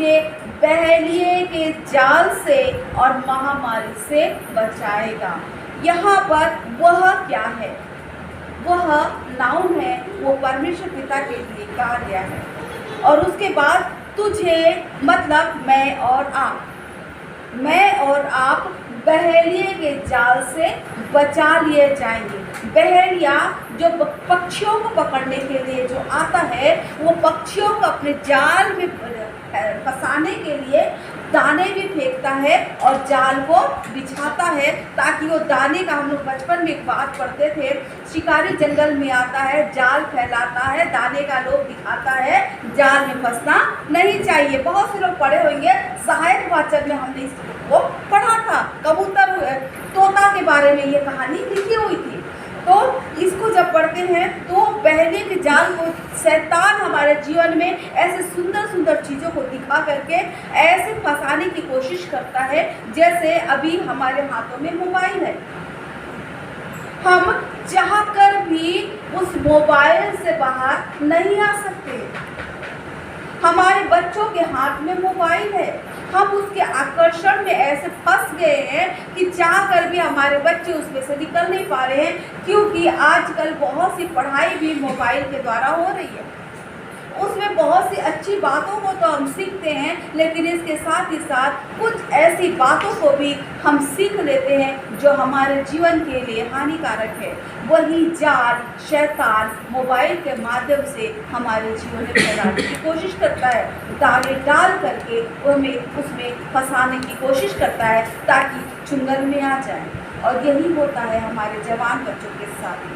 तुझे बहेलिए के जाल से और महामारी से बचाएगा। यहाँ पर वह क्या है? वह नाउन है, वो परमेश्वर पिता के लिए कहा गया है। और उसके बाद तुझे मतलब मैं और आप, मैं और आप बहेलिए के जाल से बचा लिए जाएंगे। बहेलिया जो पक्षियों को पकड़ने के लिए जो आता है, वो पक्षियों को अपने जाल में फंसाने के लिए दाने भी फेंकता है और जाल को बिछाता है, ताकि वो दाने का, हम लोग बचपन में एक बात पढ़ते थे, शिकारी जंगल में आता है, जाल फैलाता है, दाने का लोभ दिखाता है, जाल में फंसना नहीं चाहिए। बहुत से लोग पढ़े होंगे, सहायक वाचक में हमने इसको पढ़ा था, कबूतर तोता के बारे में ये कहानी लिखी हुई थी। तो इसको जब पढ़ते हैं तो बहेलिए के जाल को शैतान हमारे जीवन में ऐसे सुंदर सुंदर चीज़ों को दिखा करके ऐसे फंसाने की कोशिश करता है, जैसे अभी हमारे हाथों में मोबाइल है, हम चाहकर भी उस मोबाइल से बाहर नहीं आ सकते। हमारे बच्चों के हाथ में मोबाइल है, हम उसके आकर्षण में ऐसे फंस गए हैं कि चाह कर भी हमारे बच्चे उसमें से निकल नहीं पा रहे हैं, क्योंकि आजकल बहुत सी पढ़ाई भी मोबाइल के द्वारा हो रही है। उसमें बहुत सी अच्छी बातों को तो हम सीखते हैं, लेकिन इसके साथ ही साथ कुछ ऐसी बातों को भी हम सीख लेते हैं जो हमारे जीवन के लिए हानिकारक है। वही जाल शैतान मोबाइल के माध्यम से हमारे जीवन में फैलाने की कोशिश करता है, दाने डाल करके उसमें फंसाने की कोशिश करता है ताकि चुंगल में आ जाए। और यही होता है हमारे जवान बच्चों के साथ।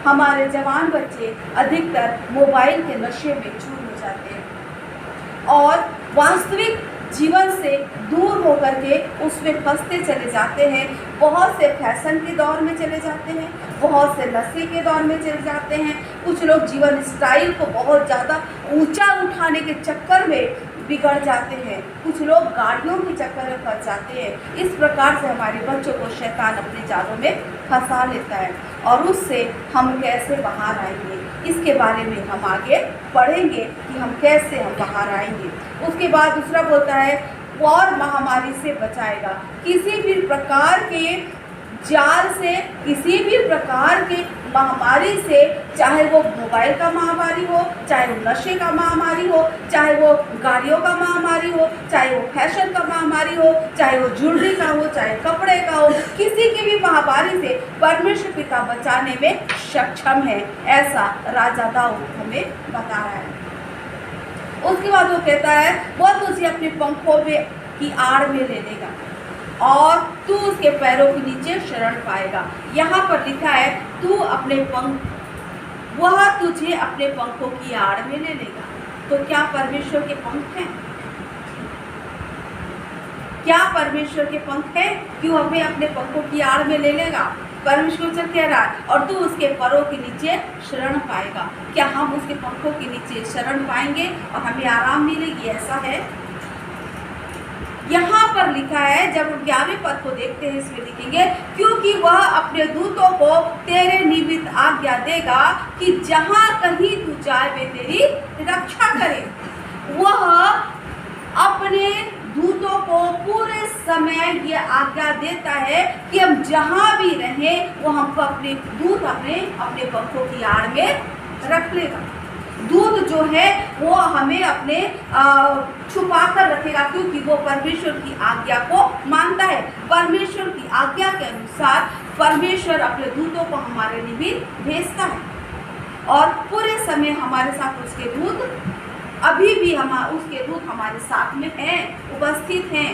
हमारे जवान बच्चे अधिकतर मोबाइल के नशे में चूर हो जाते हैं और वास्तविक जीवन से दूर होकर के उसमें फंसते चले जाते हैं। बहुत से फैशन के दौर में चले जाते हैं, बहुत से नशे के दौर में चले जाते हैं। कुछ लोग जीवन स्टाइल को बहुत ज़्यादा ऊंचा उठाने के चक्कर में बिगड़ जाते हैं, कुछ लोग गाड़ियों के चक्कर में फंस जाते हैं। इस प्रकार से हमारे बच्चों को शैतान अपने जालों में फंसा लेता है और उससे हम कैसे बाहर आएंगे, इसके बारे में हम आगे पढ़ेंगे कि हम कैसे बाहर आएंगे। उसके बाद दूसरा बोलता है और महामारी से बचाएगा। किसी भी प्रकार के जाल से, किसी भी प्रकार के महामारी से, चाहे वो मोबाइल का महामारी हो, चाहे वो नशे का महामारी हो, चाहे वो गाड़ियों का महामारी हो, चाहे वो फैशन का महामारी हो, चाहे वो ज्वेलरी का हो, चाहे कपड़े का हो, किसी की भी महामारी से परमेश्वर पिता बचाने में सक्षम है, ऐसा राजा दाऊद हमें बता रहा है। उसके बाद वो कहता है वो तुझे अपने पंखों में की आड़ में ले लेगा और तू उसके पैरों के नीचे शरण पाएगा। यहाँ पर लिखा है तू अपने पंख, वह तुझे अपने पंखों की आड़ में ले लेगा। तो क्या परमेश्वर के पंख हैं? क्या परमेश्वर के पंख हैं? क्यों हमें अपने पंखों की आड़ में ले लेगा? परमेश्वर कह रहा है और तू उसके पैरों के नीचे शरण पाएगा। क्या हम उसके पंखों के नीचे शरण पाएंगे और हमें आराम मिलेगी? ऐसा है। यहाँ पर लिखा है, जब हम 11वें पद को देखते हैं, इसमें लिखेंगे क्योंकि वह अपने दूतों को तेरे निमित्त आज्ञा देगा कि जहाँ कहीं तू जाए वे तेरी रक्षा करे। वह अपने दूतों को पूरे समय ये आज्ञा देता है कि हम जहाँ भी रहें वो हमको अपने दूत अपने पंखों की आड़ में रख लेगा। दूत जो है वो हमें अपने छुपा कर रखेगा, क्योंकि वो परमेश्वर की आज्ञा को मानता है। परमेश्वर की आज्ञा के अनुसार परमेश्वर अपने दूतों को हमारे निमित्त भेजता है और पूरे समय हमारे साथ उसके दूत, अभी भी उसके दूत हमारे साथ में हैं, उपस्थित हैं।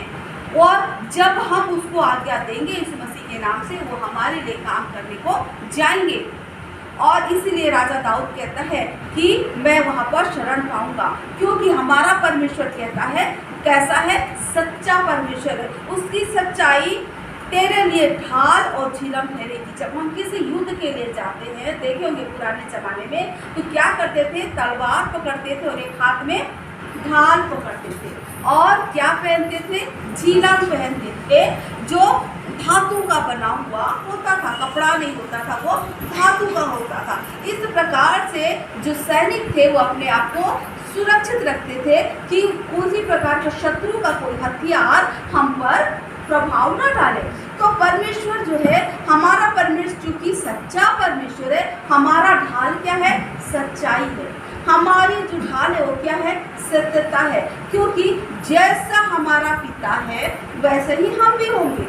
और जब हम उसको आज्ञा देंगे इस मसीह के नाम से, वो हमारे लिए काम करने को जाएंगे। और इसीलिए राजा दाऊद कहता है कि मैं वहाँ पर शरण पाऊंगा, क्योंकि हमारा परमेश्वर कहता है कैसा है? सच्चा परमेश्वर है। उसकी सच्चाई तेरे लिए ढाल और झिलम ठहरेगी। जब हम किसी युद्ध के लिए जाते हैं, देखे होंगे पुराने जमाने में, तो क्या करते थे? तलवार पकड़ते थे और एक हाथ में ढाल पकड़ते थे और क्या पहनते थे? झिलम पहनते थे, जो धातु का बना हुआ होता था, कपड़ा नहीं होता था, वो धातु का होता था। इस प्रकार से जो सैनिक थे वो अपने आप को सुरक्षित रखते थे कि किसी प्रकार का शत्रु का कोई हथियार हम पर प्रभाव न डाले। तो परमेश्वर जो है, हमारा परमेश्वर चूंकि सच्चा परमेश्वर है, हमारा ढाल क्या है? सच्चाई है। हमारी जो ढाल है वो क्या है? सत्यता है। क्योंकि जैसा हमारा पिता है वैसे ही हम भी होंगे,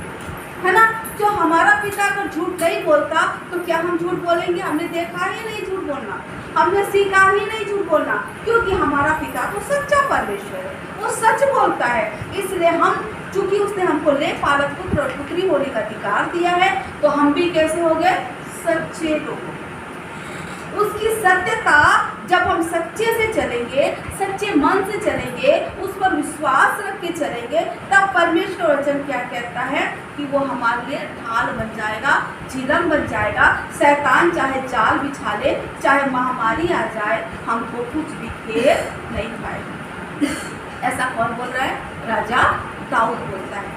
है ना। जो हमारा पिता अगर झूठ नहीं बोलता तो क्या हम झूठ बोलेंगे? हमने देखा ही नहीं झूठ बोलना, हमने सीखा ही नहीं झूठ बोलना, क्योंकि हमारा पिता तो सच्चा परमेश्वर है, वो सच बोलता है। इसलिए हम, चूंकि उसने हमको ले पालक पुत्र और पुत्री होने का अधिकार दिया है, तो हम भी कैसे हो गए? सच्चे लोग। उसकी सत्यता, जब हम सच्चे से चलेंगे, सच्चे मन से चलेंगे, उस पर विश्वास रख के चलेंगे, तब परमेश्वर वचन क्या कहता है कि वो हमारे लिए ढाल बन जाएगा, झिलम बन जाएगा। शैतान चाहे जाल बिछा ले, चाहे महामारी आ जाए, हमको कुछ भी घेर नहीं पाएगा। ऐसा कौन बोल रहा है? राजा दाऊद बोलता है।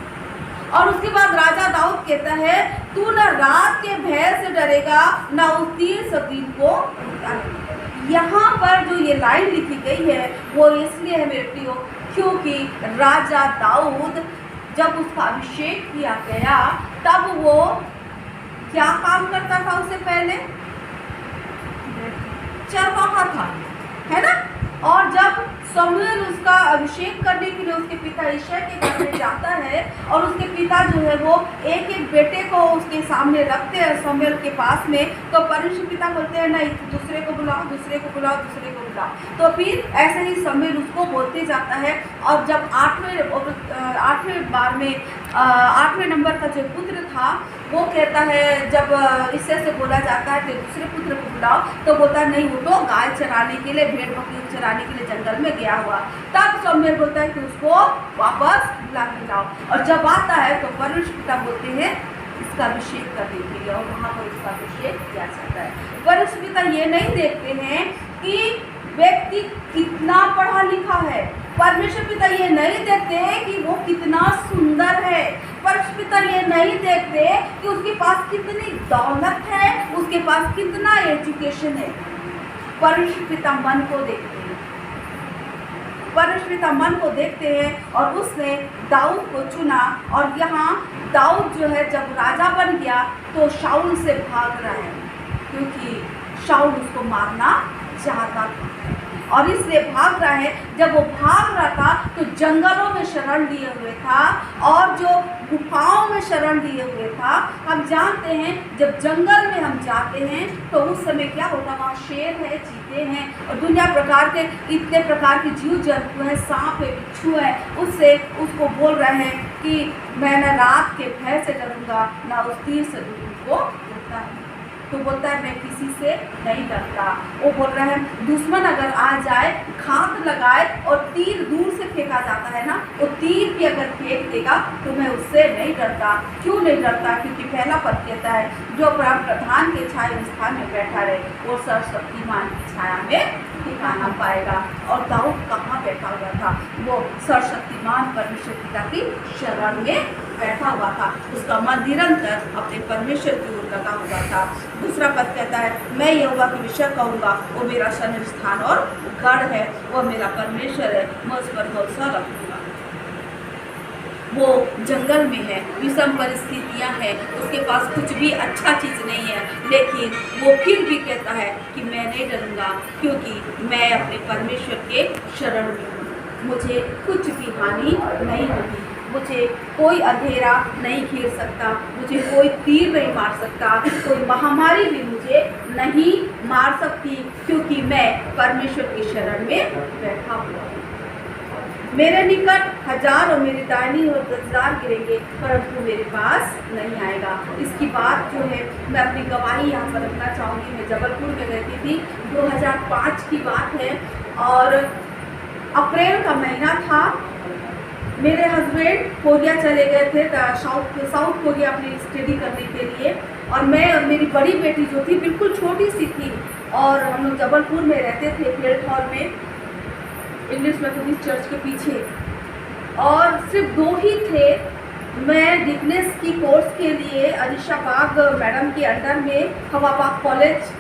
और उसके बाद राजा दाऊद कहता है, तू न रात के भय से डरेगा, न उस तीर से दिन को उतारेगा। यहाँ पर जो ये लाइन लिखी गई है वो इसलिए है मेरे प्रियो, क्योंकि राजा दाऊद जब उसका अभिषेक किया गया, तब वो क्या काम करता था? उससे पहले चरवाहा था, है ना। और जब शमूएल उसका अभिषेक करने के लिए उसके पिता यिशै के घर में जाता है, और उसके पिता जो है वो एक एक बेटे को उसके सामने रखते हैं शमूएल के पास में, तो परमेश्वर पिता बोलते हैं नहीं, दूसरे को बुलाओ, दूसरे को बुलाओ, दूसरे को बुलाओ। तो फिर ऐसे ही शमूएल उसको बोलते जाता है। और जब आठवें बार में 8वें नंबर का जो पुत्र था, वो कहता है, जब इससे से बोला जाता है कि दूसरे पुत्र को बुलाओ, तो बोलता है नहीं, वो तो गाय चराने के लिए, भेड़ बकरी चराने के लिए जंगल में गया हुआ। तब शमूएल बोलता है कि उसको वापस बुला के लाओ। और जब आता है तो परमेश्वर पिता बोलते हैं इसका अभिषेक करने के लिए, और वहाँ पर इसका अभिषेक किया जाता है। परमेश्वर पिता ये नहीं देखते हैं कि व्यक्ति कितना पढ़ा लिखा है, परमेश्वर पिता ये नहीं देखते हैं कि वो कितना सुंदर है, परमेश्वर पिता ये नहीं देखते कि उसके पास कितनी दौलत है, उसके पास कितना एजुकेशन है। परमेश्वर पिता मन को देखते हैं, परमेश्वर पिता मन को देखते हैं। और उसने दाऊद को चुना, और यहाँ दाऊद जो है जब राजा बन गया तो शाऊल से भाग रहा है, क्योंकि शाऊल उसको मारना चाहता था, और इसलिए भाग रहा है। जब वो भाग रहा था तो जंगलों में शरण लिए हुए था, और जो गुफाओं में शरण लिए हुए था। हम जानते हैं जब जंगल में हम जाते हैं तो उस समय क्या होता है? वहाँ शेर है, चीते हैं, और दुनिया प्रकार के इतने प्रकार के जीव जंतु हैं, सांप है, बिच्छू है। उससे उसको बोल रहे हैं कि मैं न रात के भय से डरूंगा, न उस तीर से को डरता है। तो बोलता है मैं किसी से नहीं डरता। वो बोल रहा है दुश्मन अगर आ जाए, घात लगाए और तीर दूर से फेंका जाता है ना, वो तीर भी अगर फेंक देगा तो मैं उससे नहीं डरता। क्यों नहीं डरता? क्योंकि पहला पद कहता है जो प्रधान के छाया स्थान में बैठा रहे वो सर्वशक्तिमान की छाया में ठिकाना पाएगा। और दाऊद कहाँ बैठा हुआ था? वो सर्वशक्तिमान परमेश्वर पिता की शरण में बैठा हुआ था। उसका मन निरंतर अपने परमेश्वर की ओर लगा हुआ था। दूसरा पद कहता है मैं यहोवा के विषय कहूँगा, वो मेरा शरण स्थान और गढ़ है, वो मेरा परमेश्वर है, मैं उस पर भरोसा रखूँगा। वो जंगल में है, विषम परिस्थितियाँ हैं, उसके पास कुछ भी अच्छा चीज़ नहीं है, लेकिन वो फिर भी कहता है कि मैं नहीं डरूंगा, क्योंकि मैं अपने परमेश्वर के शरण में हूँ। मुझे कुछ भी हानि नहीं होगी, मुझे कोई अंधेरा नहीं घेर सकता, मुझे कोई तीर नहीं मार सकता, कोई महामारी भी मुझे नहीं मार सकती, क्योंकि मैं परमेश्वर की शरण में बैठा हुआ हूँ। मेरे निकट 1000 और मेरी दाहिनी ओर 10,000 गिरेंगे, परंतु मेरे पास नहीं आएगा। इसकी बात जो है मैं अपनी गवाही यहाँ पर रखना चाहूँगी। मैं जबलपुर में रहती थी, 2005 की बात है, और अप्रैल का महीना था। मेरे हस्बैंड कोरिया चले गए थे, साउथ कोरिया अपनी स्टडी करने के लिए, और मैं और मेरी बड़ी बेटी जो थी बिल्कुल छोटी सी थी, और हम लोग जबलपुर में रहते थे, प्लेट हॉल में, इंग्लिश मेथोडिस्ट चर्च के पीछे, और सिर्फ 2 ही थे। मैं डिग्नेस की कोर्स के लिए अनिशा बाग मैडम के अंडर में हवा बाग कॉलेज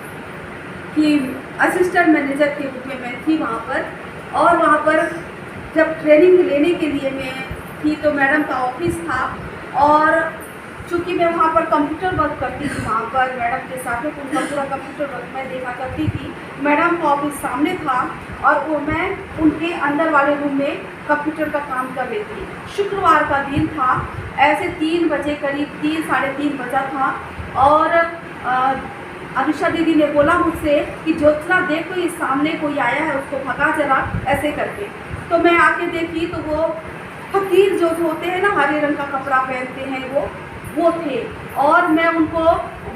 की असिस्टेंट मैनेजर के रूप में मैं थी वहाँ पर, और वहाँ पर जब ट्रेनिंग लेने के लिए मैं थी तो मैडम का ऑफिस था, और चूँकि मैं वहाँ पर कंप्यूटर वर्क करती थी, वहाँ पर मैडम के साथ में उनका पूरा कंप्यूटर वर्क मैं देखा करती थी। मैडम का ऑफिस सामने था और वो मैं उनके अंदर वाले रूम में कंप्यूटर का काम कर रही थी। शुक्रवार का दिन था, ऐसे 3 बजे करीब 3 साढ़े 3 बजा था, और अनुषा दीदी ने बोला मुझसे कि ज्योत्सना देखो ये सामने कोई आया है, उसको भगा जरा, ऐसे करके। तो मैं आके देखी तो वो फकीर जो होते हैं ना, हरे रंग का कपड़ा पहनते हैं वो थे। और मैं उनको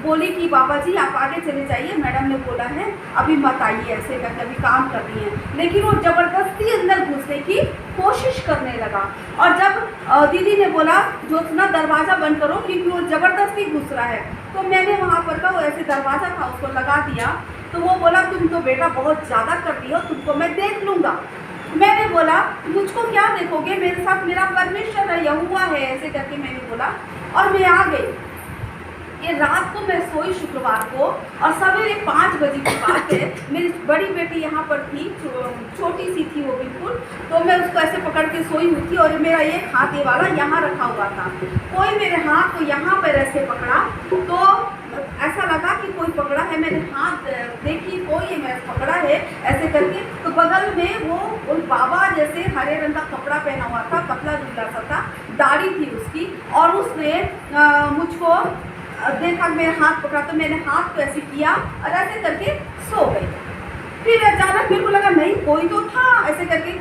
बोली कि बाबा जी आप आगे चले जाइए, मैडम ने बोला है अभी मत आइए, ऐसे करके अभी काम कर रही हैं। लेकिन वो ज़बरदस्ती अंदर घुसने की कोशिश करने लगा, और जब दीदी ने बोला ज्योत्सना दरवाज़ा बंद करो क्योंकि वो ज़बरदस्ती घुस रहा है, तो मैंने वहाँ पर का वो ऐसे दरवाज़ा था उसको लगा दिया। तो वो बोला तुम तो बेटा बहुत ज़्यादा कर रही हो, तुमको मैं देख लूँगा। मैंने बोला मुझको क्या देखोगे, मेरे साथ मेरा परमिशन है, यहोवा है, ऐसे करके मैंने बोला, और मैं आ गई। ये रात को मैं सोई शुक्रवार को, और सवेरे 5 बजे की बात है, मेरी बड़ी बेटी यहाँ पर थी, छोटी सी थी वो बिल्कुल, तो मैं उसको ऐसे पकड़ के सोई हुई थी, और मेरा ये हाथ ये वाला यहाँ रखा हुआ था। कोई मेरे हाथ को यहाँ पर ऐसे पकड़ा, तो ऐसा लगा कि कोई पकड़ा है, मैंने हाथ देखी कोई है, मैं पकड़ा है ऐसे करके। तो बगल में वो बाबा जैसे हरे रंग का कपड़ा पहना हुआ था, पतला दुबला सा था, दाढ़ी थी उसकी, और उसने मुझको देखा, मेरे हाथ पकड़ा, तो मैंने हाथ को ऐसे किया और ऐसे करके सो गई। फिर अचानक मेरे को लगा नहीं कोई तो था, ऐसे करके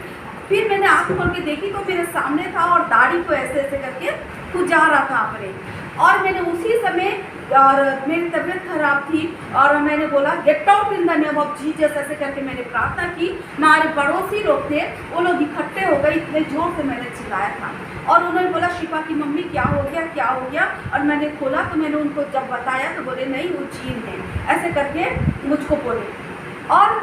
फिर मैंने आँख खोल के देखी तो मेरे सामने था, और दाढ़ी को ऐसे ऐसे करके खुजा रहा था अपने। और मैंने उसी समय, और मेरी तबीयत खराब थी, और मैंने बोला get out in the name of Jesus, ऐसे करके मैंने प्रार्थना की। हमारे पड़ोसी लोग थे, वो लोग इकट्ठे हो गए, इतने जोर से मैंने चिल्लाया था। और उन्होंने बोला शिफा की मम्मी क्या हो गया क्या हो गया, और मैंने खोला तो मैंने उनको जब बताया तो बोले नहीं वो जीन है, ऐसे करके मुझको बोले। और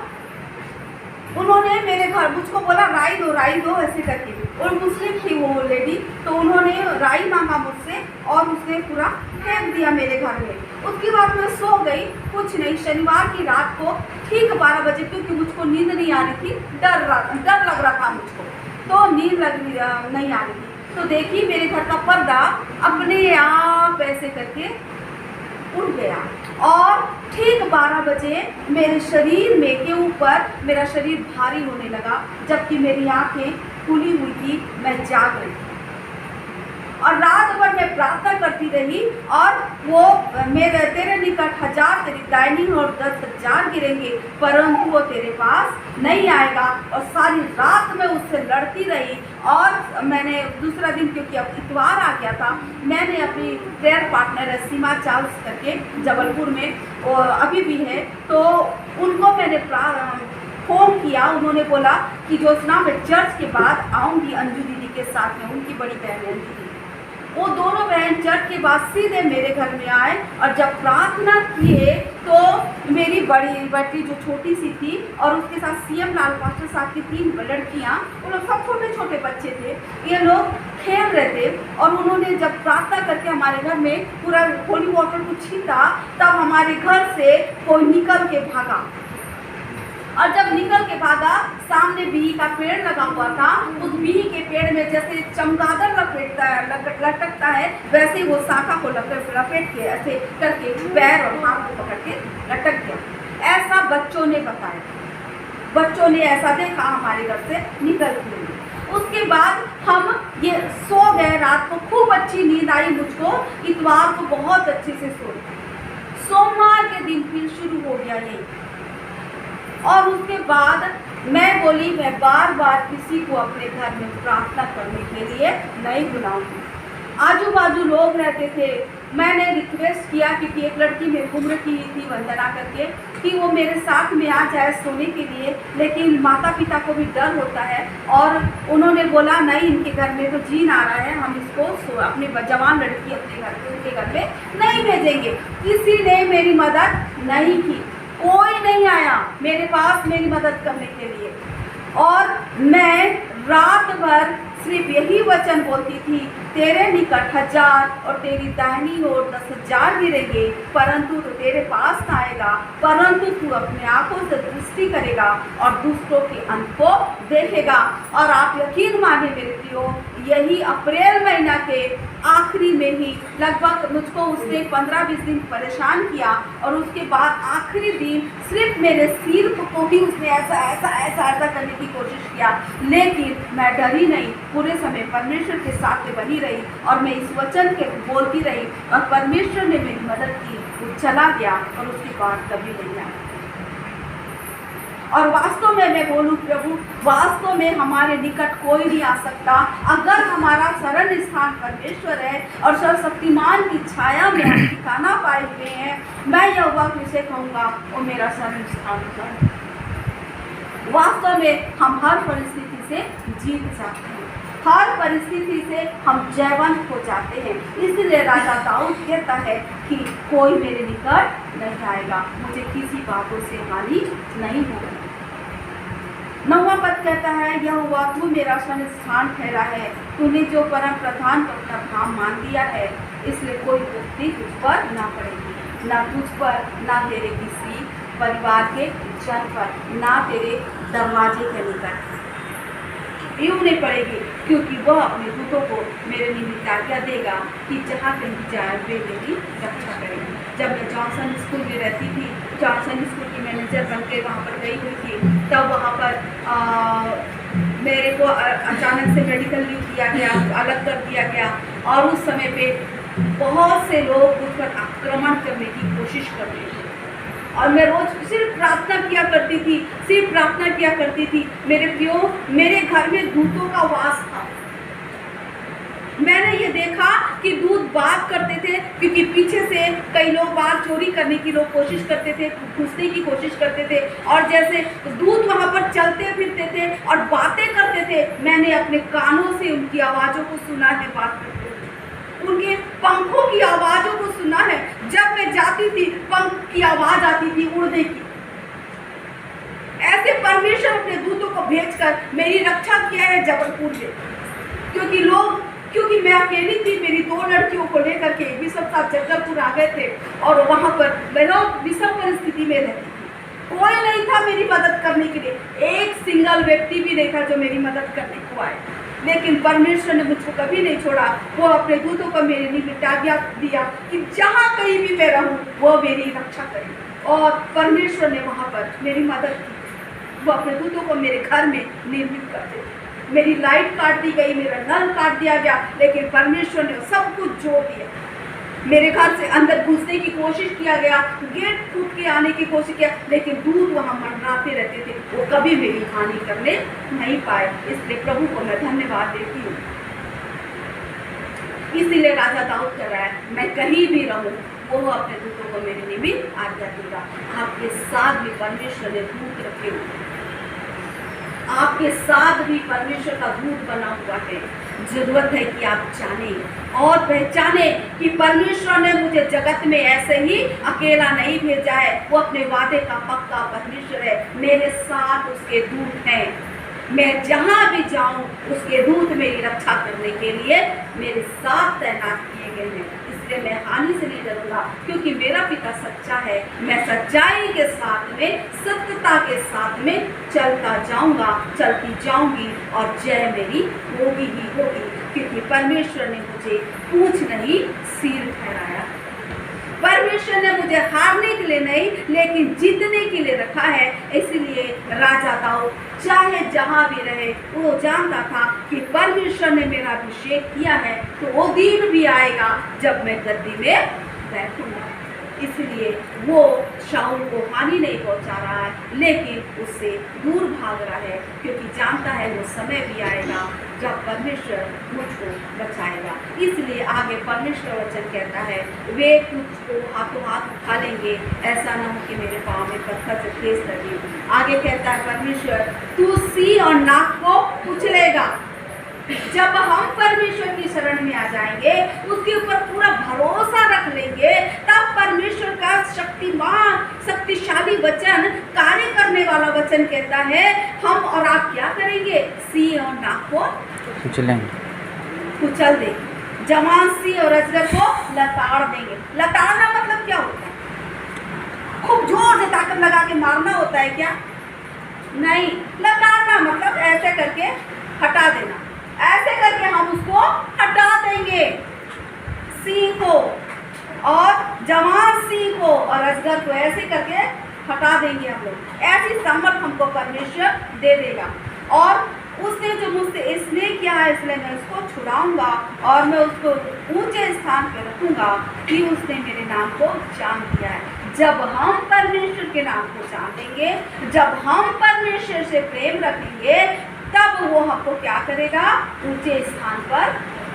उन्होंने मेरे घर मुझको बोला राई दो ऐसे करके, और मुस्लिम थी वो लेडी, तो उन्होंने राई मांगा मुझसे, और उसने पूरा फेंक दिया मेरे घर में। उसके बाद मैं सो गई, कुछ नहीं। शनिवार की रात को ठीक 12 बजे, क्योंकि मुझको नींद नहीं आ रही थी, डर लग रहा था मुझको, तो नींद नहीं आ रही थी, तो देखी मेरे घर का पर्दा अपने आप ऐसे करके उड़ गया, और ठीक 12 बजे मेरे शरीर में के ऊपर मेरा शरीर भारी होने लगा, जबकि मेरी आंखें खुली हुई थी, मैं जाग रही थी। और रात भर मैं प्रार्थना करती रही, और वो मेरे तेरे निकट 1000 तेरी दाहिनी और 10,000 गिरेंगे, परंतु वो तेरे पास नहीं आएगा। और सारी रात में उससे लड़ती रही। और मैंने दूसरा दिन, क्योंकि अब इतवार आ गया था, मैंने अपनी प्रेयर पार्टनर सीमा चार्ल्स करके जबलपुर में, वो अभी भी है, तो उनको मैंने फ़ोन किया। उन्होंने बोला कि ज्योत्सना मैं चर्च के बाद आऊँगी अंजू दीदी के साथ में, उनकी बड़ी बहन थी। वो दोनों बहन चर्च के बाद सीधे मेरे घर में आए, और जब प्रार्थना किए तो मेरी बड़ी बेटी जो छोटी सी थी, और उसके साथ सीएम लाल पास्टर साहब की 3 लड़कियाँ, वो लोग सब छोटे छोटे बच्चे थे, ये लोग खेल रहे थे। और उन्होंने जब प्रार्थना करके हमारे घर में पूरा होली वाटर को छींटा, तब हमारे घर से कोई निकल के भागा। और जब निकल के भागा, सामने बिही का पेड़ लगा हुआ था, उस बिही के पेड़ में जैसे चमगादड़ लटकता है, वैसे वो शाखा को लपेट के ऐसे करके पैर और हाथ को पकड़ के लटक गया। ऐसा बच्चों ने बताया, बच्चों ने ऐसा देखा हमारे घर से निकल के। उसके बाद हम ये सो गए, रात को खूब अच्छी नींद आई मुझको, इतवार को बहुत अच्छे से सोए। सोमवार के दिन फिर शुरू हो गया यही। और उसके बाद मैं बोली मैं बार बार किसी को अपने घर में प्रार्थना करने के लिए नहीं बुलाऊंगी। आजू बाजू लोग रहते थे, मैंने रिक्वेस्ट किया, क्योंकि एक लड़की मेरी उम्र की थी वंदना करके, कि वो मेरे साथ में आ जाए सोने के लिए, लेकिन माता पिता को भी डर होता है, और उन्होंने बोला नहीं इनके घर में तो जीन आ रहा है, हम इसको अपने जवान लड़की अपने घर पे उनके घर में नहीं भेजेंगे। किसी ने मेरी मदद नहीं की, कोई नहीं आया मेरे पास मेरी मदद करने के लिए। और मैं रात भर सिर्फ यही वचन बोलती थी, तेरे निकट 1000 और तेरी दाहिनी ओर 10,000 गिरेंगे, परंतु तो तेरे पास न आएगा, परंतु तू अपने आंखों से दृष्टि करेगा और दूसरों के अंत को देखेगा। और आप यकीन माने मेरे प्रियो, यही अप्रैल महीना के आखिरी में ही लगभग मुझको उसने 15-20 दिन परेशान किया, और उसके बाद आखिरी दिन सिर्फ मेरे सिर को ही उसने ऐसा करने की कोशिश किया, लेकिन मैं डरी नहीं, पूरे समय परमेश्वर के साथ में बनी रही और मैं इस वचन के बोलती रही और परमेश्वर ने मेरी मदद की। वो चला गया और उसकी बात कभी नहीं आई। और वास्तव में मैं बोलूं प्रभु, वास्तव में हमारे निकट कोई नहीं आ सकता अगर हमारा शरण स्थान परमेश्वर है और सर्वशक्तिमान की छाया में हम ठिकाना पाए हुए हैं। मैं यहोवा किसे कहूँगा, वो मेरा शरण स्थान है। वास्तव में हम हर परिस्थिति से जीत जाते हैं, हर परिस्थिति से हम जयवंत हो जाते हैं। इसलिए राजा दाऊद कहता है कि कोई मेरे निकट नहीं आएगा, मुझे किसी बातों से हानि नहीं होगी। 9वां पद कहता है, यहोवा तू मेरा शरण स्थान ठहरा है, तूने जो परम प्रधान को अपना धाम मान दिया है, इसलिए कोई विपत्ति तुझ पर ना पड़ेगी, ना तुझ पर, ना तेरे किसी परिवार के जन पर, ना तेरे दरवाजे के निकट यूं नहीं पड़ेगी, क्योंकि वह अपने दूतों को मेरे निमित्त आज्ञा देगा कि जहाँ कहीं जाए वे मेरी रक्षा करेंगे। जब मैं जॉनसन स्कूल में रहती थी, जॉनसन स्कूल की मैनेजर बन के वहाँ पर गई हुई थी, तब वहाँ पर मेरे को अचानक से मेडिकल लीव दिया गया, अलग कर दिया गया, और उस समय पे बहुत से लोग मुझ पर आक्रमण करने की कोशिश कर रहे थे। और मैं रोज सिर्फ प्रार्थना किया करती थी, सिर्फ प्रार्थना किया करती थी। मेरे प्रियो, मेरे घर में दूतों का वास था। मैंने ये देखा कि दूत बात करते थे, क्योंकि पीछे से कई लोग बात चोरी करने की लोग कोशिश करते थे, घुसने की कोशिश करते थे, और जैसे दूत वहाँ पर चलते फिरते थे और बातें करते थे, मैंने अपने कानों से उनकी आवाज़ों को सुना है, बात करते थे, उनके पंखों की आवाज़ों को सुना है। जब मैं जाती थी, पंख की आवाज़ आती थी उड़ने की। ऐसे परमेश्वर अपने दूतों को भेजकर मेरी रक्षा किया है जबलपुर में, क्योंकि मैं अकेली थी, मेरी 2 लड़कियों को लेकर के बिशप साहब जगदलपुर आ गए थे, और वहाँ पर मैं विषम परिस्थिति में रहती थी। कोई नहीं था मेरी मदद करने के लिए, एक सिंगल व्यक्ति भी नहीं था जो मेरी मदद करने को आए, लेकिन परमेश्वर ने मुझको कभी नहीं छोड़ा। वो अपने दूतों को मेरे निमित्त आज्ञा दिया कि जहाँ कहीं भी मैं रहूँ वो मेरी रक्षा करे, और परमेश्वर ने वहाँ पर मेरी मदद की। वो अपने दूतों को मेरे घर में निर्मित करते थे। मेरी लाइट काट दी गई, मेरा नल काट दिया गया, लेकिन परमेश्वर ने सब कुछ जोड़ दिया। मेरे घर से अंदर घुसने की कोशिश किया गया, गेट फूट के आने की कोशिश किया, लेकिन दूत वहाँ मंडराते रहते थे, वो कभी मेरी हानि करने नहीं पाए। इसलिए प्रभु को मैं धन्यवाद देती हूँ। इसीलिए राजा दाऊद कह रहा है, मैं कहीं भी रहूँ वो अपने दूतों को मेरे निमित्त आज्ञा देगा। आपके साथ भी परमेश्वर ने दूत रखे हुए, आपके साथ भी परमेश्वर का दूत बना हुआ है। जरूरत है कि आप जाने और पहचाने कि परमेश्वर ने मुझे जगत में ऐसे ही अकेला नहीं भेजा है। वो अपने वादे का पक्का परमेश्वर है। मेरे साथ उसके दूत हैं, मैं जहाँ भी जाऊँ उसके दूत मेरी रक्षा करने के लिए मेरे साथ तैनात किए गए हैं। इसलिए मैं हानि से नहीं डरूंगा, क्योंकि मेरा पिता सच्चा है। मैं सच्चाई के साथ में, सत्यता के साथ में चलता जाऊंगा, चलती जाऊंगी, और जय मेरी होगी ही होगी, क्योंकि परमेश्वर ने मुझे पूंछ नहीं सिर ठहराया। परमेश्वर ने मुझे हारने के लिए नहीं, लेकिन जीतने के लिए रखा है। इसलिए राजा दाऊद चाहे जहाँ भी रहे, वो जानता था कि परमेश्वर ने मेरा अभिषेक किया है, तो वो दिन भी आएगा जब मैं गद्दी में बैठूंगा। इसलिए वो शाऊल को हानि नहीं पहुंचा रहा है, लेकिन उससे दूर भाग रहा है, क्योंकि जानता है वो समय भी आएगा जब परमेश्वर मुझको बचाएगा। इसलिए आगे परमेश्वर वचन कहता है, वे तुझको हाथों हाथ उठा लेंगे, ऐसा न हो कि मेरे पाँव में पत्थर से ठेस लगे। आगे कहता है परमेश्वर, तू सिंह और नाग को कुचलेगा। जब हम परमेश्वर की शरण में आ जाएंगे, उसके ऊपर पूरा भरोसा रख लेंगे, तब परमेश्वर का शक्तिमान शक्तिशाली वचन, कार्य करने वाला वचन कहता है, हम और आप क्या करेंगे? सिंह और नाग को कुचल देंगे, जवान सिंह और अजगर को लताड़ देंगे। लताड़ना मतलब क्या होता है? खूब जोर से ताकत लगा के मारना होता है क्या? नहीं, लताड़ना मतलब ऐसे करके हटा देना। ऐसे करके हम उसको हटा देंगे, सिंह को और जवान सिंह को और अजगर को ऐसे करके हटा देंगे हम लोग। ऐसी सामर्थ हमको परमेश्वर दे देगा। और उसने जो मुझसे इसने किया है, इसलिए मैं उसको छुड़ाऊंगा और मैं उसको ऊंचे स्थान पर रखूंगा कि उसने मेरे नाम को जान लिया है। जब हम परमेश्वर के नाम को जान लेंगे, जब हम परमेश्वर से प्रेम रखेंगे, तब वो हमको क्या करेगा? ऊंचे स्थान पर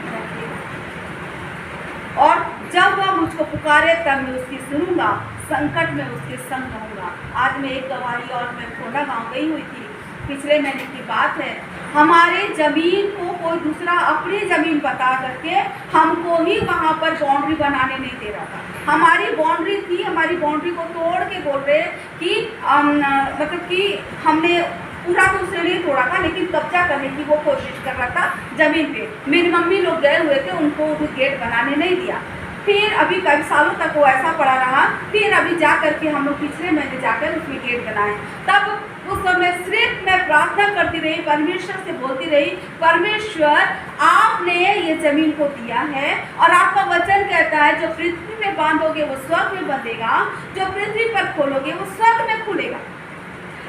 रखेगा। और जब वह मुझको पुकारे, तब मैं उसकी सुनूंगा, संकट में उसके संग रहूंगा। आज मैं एक गवाही और मैं कोंडा गांव गई हुई थी, पिछले महीने की बात है। हमारे जमीन को कोई दूसरा अपनी जमीन बता करके हमको ही वहाँ पर बाउंड्री बनाने नहीं दे रहा था। हमारी बाउंड्री थी, हमारी बाउंड्री को तोड़ के बोल रहे कि मतलब कि हमने पूरा तो उसने नहीं तोड़ा था, लेकिन कब्जा करने की वो कोशिश कर रहा था जमीन पे। मेरी मम्मी लोग गए हुए थे, उनको वो गेट बनाने नहीं दिया। फिर अभी कई सालों तक वो ऐसा पड़ा रहा। फिर अभी जा करके हम लोग पिछले महीने जाकर उसमें गेट बनाए। तब उस समय सिर्फ मैं प्रार्थना करती रही, परमेश्वर से बोलती रही, परमेश्वर आपने ये जमीन को दिया है और आपका वचन कहता है जो पृथ्वी में बांधोगे वो स्वर्ग में बंधेगा, जो पृथ्वी पर खोलोगे वो स्वर्ग में खुलेगा।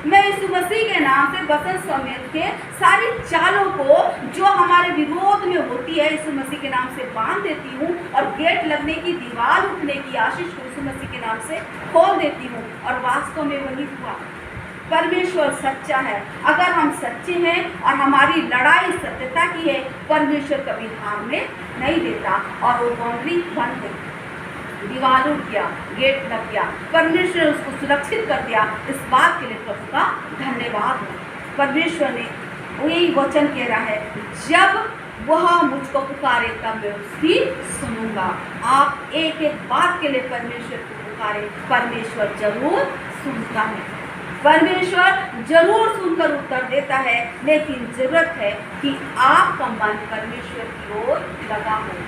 मैं यीशु मसीह के नाम से बसंत समेत के सारी चालों को जो हमारे विरोध में होती है, यीशु मसीह के नाम से बांध देती हूँ और गेट लगने की, दीवार उठने की आशीष को यीशु मसीह के नाम से खोल देती हूँ। और वास्तव में वही हुआ। परमेश्वर सच्चा है। अगर हम सच्चे हैं और हमारी लड़ाई सत्यता की है, परमेश्वर कभी हारने नहीं देता। और वो बाउंड्री बन गई, दीवार उठ गया, गेट लग गया, परमेश्वर उसको सुरक्षित कर दिया। इस बात के लिए प्रभु का धन्यवाद हो। परमेश्वर ने वही वचन कह रहा है, जब वह मुझको पुकारे तब मैं उसकी सुनूंगा। आप एक एक बात के लिए परमेश्वर को पुकारे, परमेश्वर जरूर सुनता है, परमेश्वर जरूर सुनकर उत्तर देता है। लेकिन जरूरत है कि आपका मन परमेश्वर की ओर लगा हो।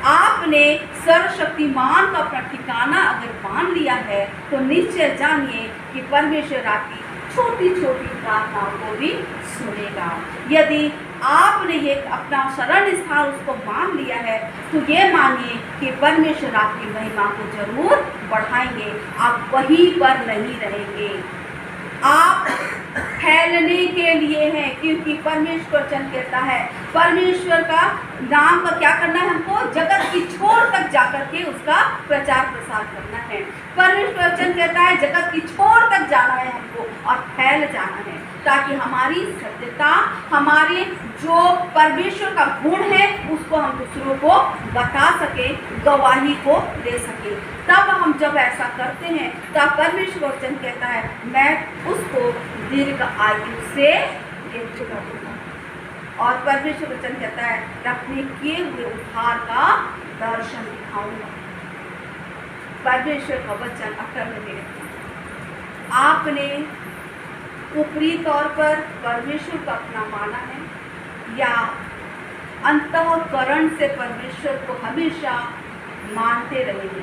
आपने सर्वशक्तिमान का अपना ठिकाना अगर मान लिया है, तो निश्चय जानिए कि परमेश्वर आपकी छोटी छोटी प्रार्थनाओं को भी सुनेगा। यदि आपने ये अपना शरण स्थान उसको मान लिया है, तो ये मानिए कि परमेश्वर आपकी महिमा को जरूर बढ़ाएंगे। आप वहीं पर नहीं रहेंगे, आप फैलने के लिए हैं, क्योंकि परमेश्वर वचन कहता है, परमेश्वर का नाम का क्या करना है? हमको जगत की छोर तक जाकर के उसका प्रचार प्रसार करना है। परमेश्वर वचन कहता है जगत की छोर तक जाना है हमको और फैल जाना है, ताकि हमारी सत्यता, हमारे जो परमेश्वर का गुण है उसको हम दूसरों को बता सके, गवाही को दे सके। तब हम जब ऐसा करते हैं, तब परमेश्वर वचन कहता है, मैं उसको दीर्घ आयु से युक्त कर दूंगा। और परमेश्वर वचन कहता है, अपने किए हुए उद्धार का दर्शन दिखाऊंगा। परमेश्वर का वचन अक्सर में मेरे आपने ऊपरी तौर पर परमेश्वर को अपना माना है, या अंतःकरण से परमेश्वर को हमेशा मानते रहेंगे,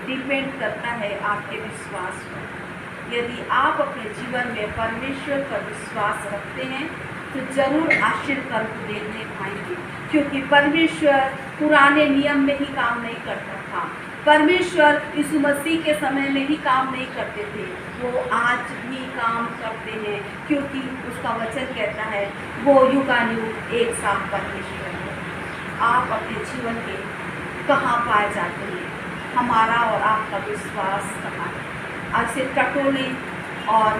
डिपेंड करता है आपके विश्वास पर। यदि आप अपने जीवन में परमेश्वर पर विश्वास रखते हैं, तो जरूर आशीर्वाद देखने पाएंगे, क्योंकि परमेश्वर पुराने नियम में ही काम नहीं करता था। परमेश्वर यीशु मसीह के समय में ही काम नहीं करते थे, वो आज भी काम करते हैं, क्योंकि उसका वचन कहता है वो युगानुयुग एक साथ परमेश्वर है। आप अपने जीवन के कहाँ पाए जाते हैं? हमारा और आपका विश्वास कहाँ है? ऐसे टटोलें और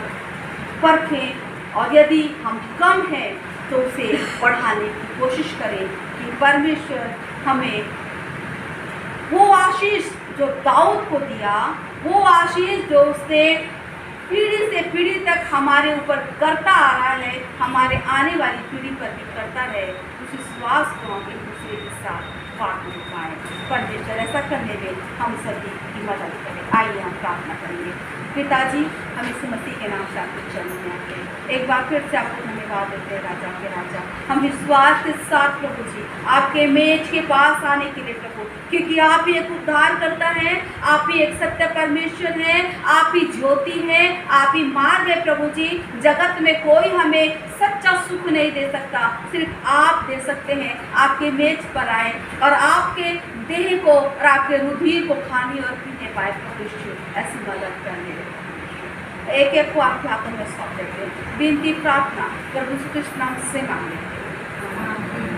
परखें, और यदि हम कम हैं तो उसे बढ़ाने की कोशिश करें कि परमेश्वर हमें वो आशीष जो दाऊद को दिया, वो आशीष जो उसने पीढ़ी से पीढ़ी तक हमारे ऊपर करता आ रहा है, हमारे आने वाली पीढ़ी पर भी करता है। उस विश्वास को हम एक दूसरे के साथ बांटने पाए। परमेश्वर ऐसा करने में हम सभी की मदद करें। आइए हम प्रार्थना करेंगे। पिताजी, हम इस मसीह के नाम से आपके चरणों में आते हैं। एक बार फिर से आपको धन्यवाद देते हैं राजा के राजा। हम विश्वास के साथ प्रभु जी आपके मेज के पास आने के लिए प्रभु, क्योंकि आप ही एक उद्धार करता है, आप ही एक सत्य परमेश्वर है, आप ही ज्योति है, आप ही मार्ग है प्रभु जी। जगत में कोई हमें सच्चा सुख नहीं दे सकता, सिर्फ आप दे सकते हैं। आपके मेज पर आए और आपके देह को और आपके रुधिर को खाने और पीने पाए प्रभु यीशु, ऐसी मदद करने एक एक को आपके हाथों में सौंप देते हैं। विनती प्रार्थना प्रभु यीशु कृष्ण नाम से मांगते हैं।